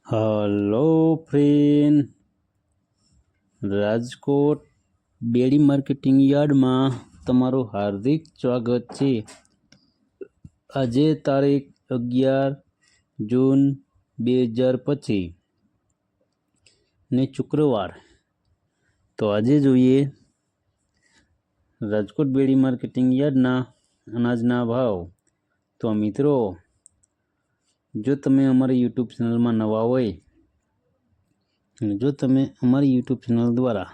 Hello friend, Rajkot dairy marketing યાર્ડમાં તમારું હાર્દિક સ્વાગત છે। આજે તારીખ 11 જૂન 2025 ને શુક્રવાર। તો આજે જોઈએ રાજકોટ ડેરી માર્કેટિંગ યાર્ડના અનાજના ભાવ। તો મિત્રો, જો તમે અમારી યુટ્યુબ ચેનલમાં નવા હોય અને જો તમે અમારી યુટ્યુબ ચેનલ દ્વારા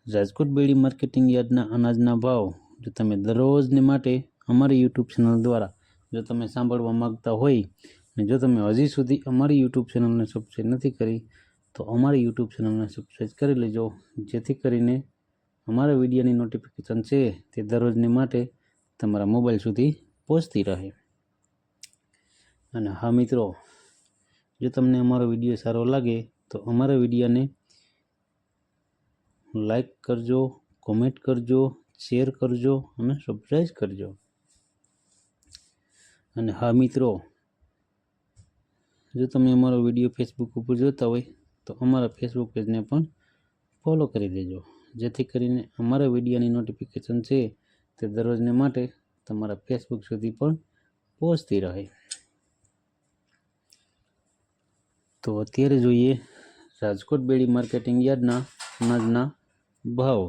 રાજકોટ ડેરી માર્કેટિંગ યાર્ડના અનાજના ભાવ જો તમે દરરોજને માટે અમારી યુટ્યુબ ચેનલ દ્વારા જો તમે સાંભળવા માગતા હોય અને જો તમે હજી સુધી અમારી યુટ્યુબ ચેનલને સબસ્ક્રાઈબ નથી કરી તો અમારી યુટ્યુબ ચેનલને સબસ્ક્રાઈબ કરી લેજો, જેથી કરીને અમારા વિડીયોની નોટિફિકેશન છે તે દરરોજને માટે તમારા મોબાઈલ સુધી પહોંચતી રહે। અને હા મિત્રો, જો તમને અમારો વિડીયો સારો લાગે તો અમારા વિડીયોને લાઈક કરજો, કોમેન્ટ કરજો, શેર કરજો અને સબસ્ક્રાઈબ કરજો। અને હા મિત્રો, જો તમે અમારો વિડીયો ફેસબુક ઉપર જોતા હોય તો અમારા ફેસબુક પેજને પણ ફોલો કરી દેજો, જેથી કરીને અમારા વિડીયોની નોટિફિકેશન છે તે દરરોજને માટે તમારા ફેસબુક સુધી પણ પહોંચતી રહે। તો અત્યારે જોઈએ રાજકોટ ડેરી માર્કેટિંગ યાર્ડના અનાજના ભાવ।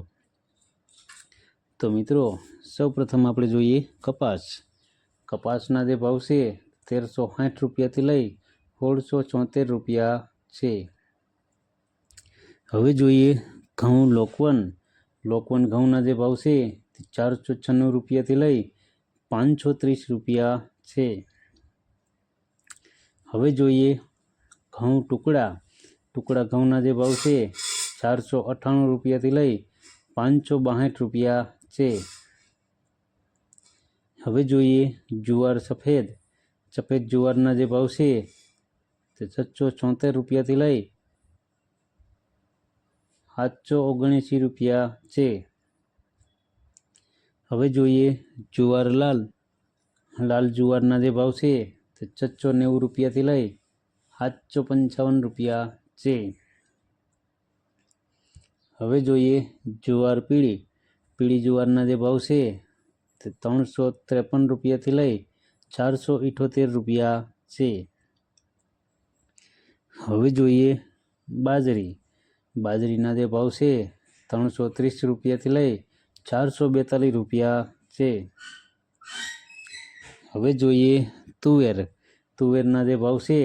તો મિત્રો, સૌપ્રથમ આપણે જોઈએ કપાસ। કપાસના જે ભાવ છે 1360 રૂપિયાથી લઈ 1674 રૂપિયા છે। હવે જોઈએ ઘઉં લોકવન। લોકવન ઘઉંના જે ભાવ છે તે 496 રૂપિયાથી લઈ 530 રૂપિયા છે। હવે જોઈએ ઘઉં ટુકડા। ટુકડા ઘઉંના જે ભાવ છે 498 રૂપિયાથી લઈ 562 રૂપિયા છે। હવે જોઈએ જુવાર સફેદ। સફેદ જુવારના જે ભાવ છે તે 674 રૂપિયાથી લઈ 779 રૂપિયા છે। હવે જોઈએ જુવાર લાલ। લાલ જુવારના જે ભાવ છે તે 690 રૂપિયાથી લઈ 755 રૂપિયા છે। હવે જોઈએ જુવાર પીળી। પીળી જુવારના જે ભાવ છે તે 353 રૂપિયાથી લઈ 478 રૂપિયા છે। હવે જોઈએ બાજરી। બાજરીના જે ભાવ છે 330 રૂપિયાથી લઈ 442 રૂપિયા છે। હવે જોઈએ તુવેર। તુવેરના જે ભાવ છે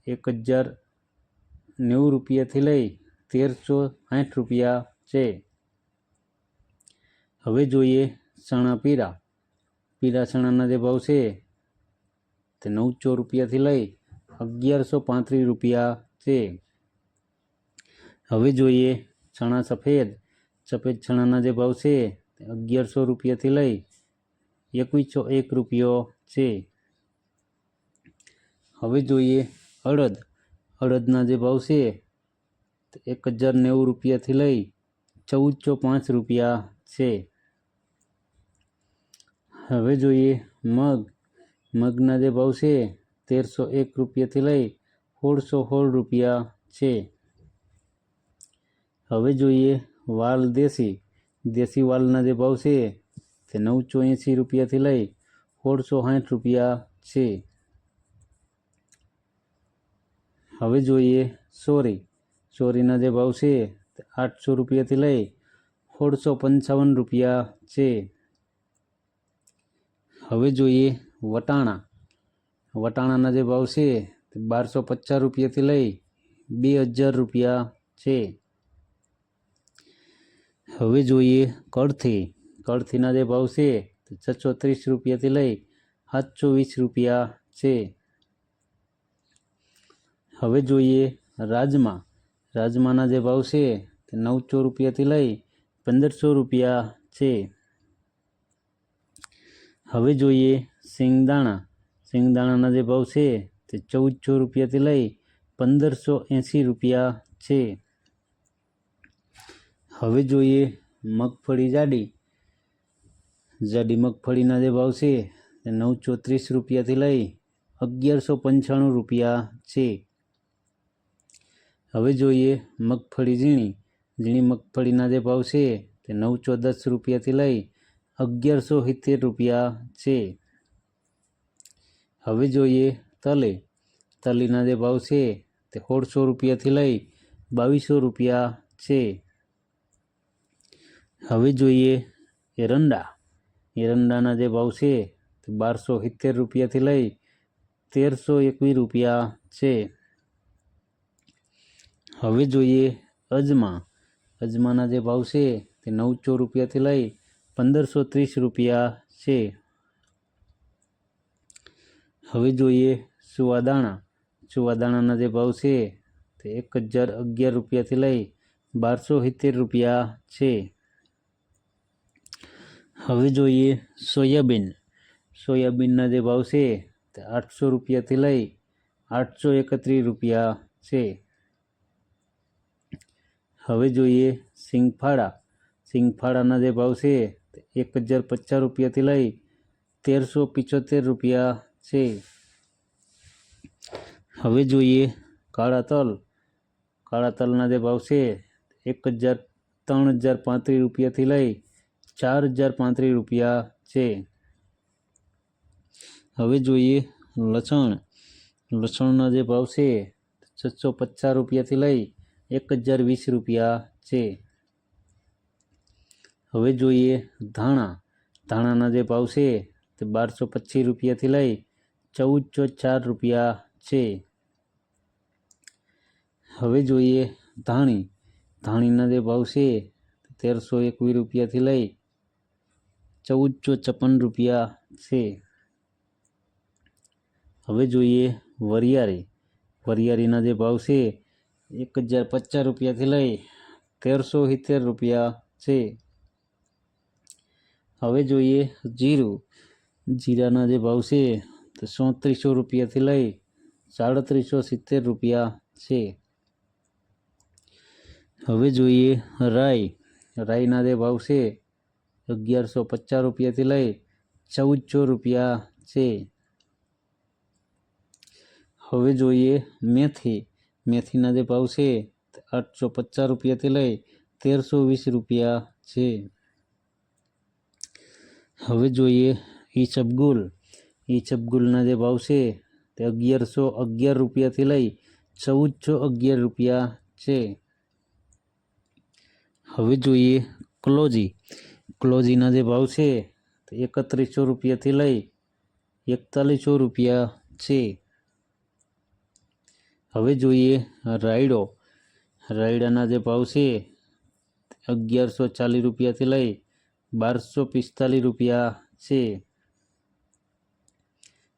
1090 રૂપિયાથી લઈ 1360 રૂપિયા છે। હવે જોઈએ ચણા પીળા। પીળા ચણાના જે ભાવ છે તે 900 રૂપિયાથી લઈ 1135 રૂપિયા છે। હવે જોઈએ ચણા સફેદ। સફેદ ચણાના જે ભાવ છે તે 1100 રૂપિયાથી લઈ 2101 રૂપિયો છે। હવે જોઈએ અડદ। અડદના જે ભાવ છે તે 1090 રૂપિયાથી લઈ 1405 રૂપિયા છે। હવે જોઈએ મગ। મગના જે ભાવ છે 1301 રૂપિયાથી લઈ 1616 રૂપિયા છે। હવે જોઈએ વાલ દેશી। દેશી વાલના જે ભાવ છે તે 980 રૂપિયાથી લઈ 1660 રૂપિયા છે। હવે જોઈએ સોરી। સોરીના જે ભાવ છે તે 800 રૂપિયાથી લઈ 1655 રૂપિયા છે। હવે જોઈએ વટાણા। વટાણાના જે ભાવ છે તે 1250 રૂપિયાથી લઈ 2000 રૂપિયા છે। હવે જોઈએ કળથી। કળથીના જે ભાવ છે તે 630 રૂપિયાથી લઈ 720 રૂપિયા છે। હવે જોઈએ રાજમા। રાજમાના જે ભાવ છે તે 900 રૂપિયાથી લઈ 1500 રૂપિયા છે। હવે જોઈએ સિંગદાણા। સિંગદાણાના જે ભાવ છે તે 1400 રૂપિયાથી લઈ 1580 રૂપિયા છે। હવે જોઈએ મગફળી જાડી। જાડી મગફળીના જે ભાવ છે તે 930 રૂપિયાથી લઈ 1195 રૂપિયા છે। હવે જોઈએ મગફળી ઝીણી. ઝીણી મગફળીના જે ભાવ છે તે 910 રૂપિયાથી લઈ 1170 રૂપિયા છે. હવે જોઈએ તલે. તલીના જે ભાવ છે તે 1600 રૂપિયાથી લઈ 2200 રૂપિયા છે. હવે જોઈએ એરંડા. એરંડાના જે ભાવ છે તે 1270 રૂપિયાથી લઈ 1321 રૂપિયા છે. હવે જોઈએ અજમા. અજમાના જે ભાવ છે તે 900 રૂપિયાથી લઈ 1530 રૂપિયા છે. હવે જોઈએ સુવાદાણા. સુવાદાણાના જે ભાવ છે તે 1011 રૂપિયાથી લઈ 1270 રૂપિયા છે. હવે જોઈએ સોયાબીન. સોયાબીનના જે ભાવ છે તે 800 રૂપિયાથી લઈ 831 રૂપિયા છે. હવે જોઈએ સિંગફાળા. સિંગફાળાના જે ભાવ છે તે 1050 રૂપિયાથી લઈ 1375 રૂપિયા છે. હવે જોઈએ કાળા તલ. કાળા તલના જે ભાવ છે 3035 રૂપિયાથી લઈ 4035 રૂપિયા છે. હવે જોઈએ લસણ. લસણના જે ભાવ છે 650 રૂપિયાથી લઈ 1020 રૂપિયા છે. હવે જોઈએ ધાણા. ધાણાના જે ભાવ છે તે 1225 રૂપિયાથી લઈ 1404 રૂપિયા છે. હવે જોઈએ ધાણી. ધાણીના જે ભાવ છે 1321 રૂપિયાથી લઈ 1456 રૂપિયા છે. હવે જોઈએ વરિયાળી. વરિયાળીના જે ભાવ છે 1050 રૂપિયાથી લઈ 1370 રૂપિયા છે. હવે જોઈએ જીરું. જીરાના જે ભાવ છે તે 3700 રૂપિયાથી લઈ 3770 રૂપિયા છે. હવે જોઈએ રાઈ. રાઈના જે ભાવ છે 1150 રૂપિયાથી લઈ 1400 રૂપિયા છે. હવે જોઈએ મેથી. મેથીના જે ભાવ છે 850 રૂપિયાથી લઈ 1320 રૂપિયા છે. હવે જોઈએ ઈસબગુલ. ઈસબગુલના જે ભાવ છે તે 1111 રૂપિયાથી લઈ 1411 રૂપિયા છે. હવે જોઈએ ક્લોજી. ક્લોજીના જે ભાવ છે તે 3100 રૂપિયાથી લઈ 4100 રૂપિયા છે. હવે જોઈએ રાયડો. રાયડાના જે ભાવ છે 1140 રૂપિયાથી લઈ 1245 રૂપિયા છે.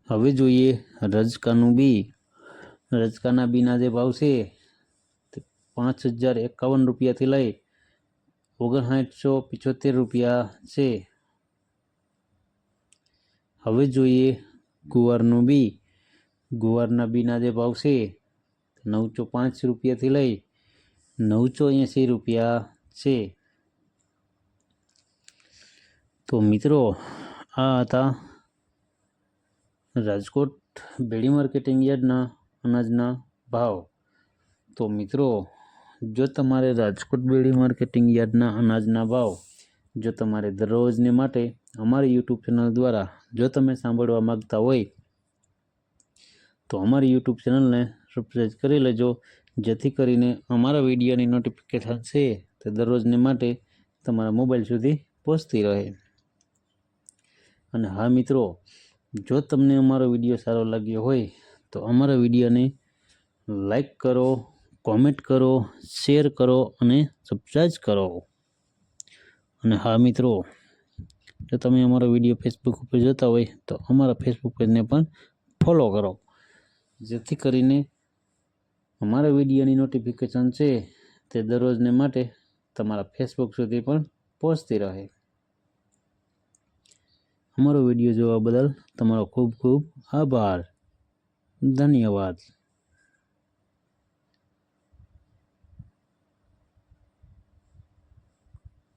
હવે જોઈએ રજકાનું બી. રજકાના બીના જે ભાવ છે તે 5051 રૂપિયાથી લઈ 5975 રૂપિયા છે. હવે જોઈએ ગુવારનું બી. ગુવારના બીના જે ભાવ છે 905 રૂપિયાથી લઈ 980 રૂપિયા છે. તો મિત્રો આ હતા રાજકોટ બેડી માર્કેટિંગ યાર્ડના અનાજના ભાવ. તો મિત્રો જો તમારે રાજકોટ બેડી માર્કેટિંગ યાર્ડના અનાજના ભાવ જો તમારે દરરોજને માટે અમારી યુટ્યુબ ચેનલ દ્વારા જો તમે સાંભળવા માગતા હોય તો અમારી યુટ્યુબ ચેનલને સબસ્ક્રાઈબ કરી લેજો, જેથી કરીને અમારા વિડીયોની નોટિફિકેશન છે તે દરરોજને માટે તમારા મોબાઈલ સુધી પહોંચતી રહે. અને હા મિત્રો, જો તમને અમારો વિડીયો સારો લાગ્યો હોય તો અમારા વિડીયોને લાઈક કરો, કોમેન્ટ કરો, શેર કરો અને સબસ્ક્રાઈબ કરો. અને હા મિત્રો, જો તમે અમારો વિડીયો ફેસબુક ઉપર જોતા હોય તો અમારા ફેસબુક પેજને પણ ફોલો કરો, જેથી કરીને અમારા વિડીયોની નોટિફિકેશન છે તે દરરોજને માટે તમારા ફેસબુક સુધી પણ પહોંચતી રહે. અમારો વિડીયો જોવા બદલ તમારો ખૂબ ખૂબ આભાર. ધન્યવાદ.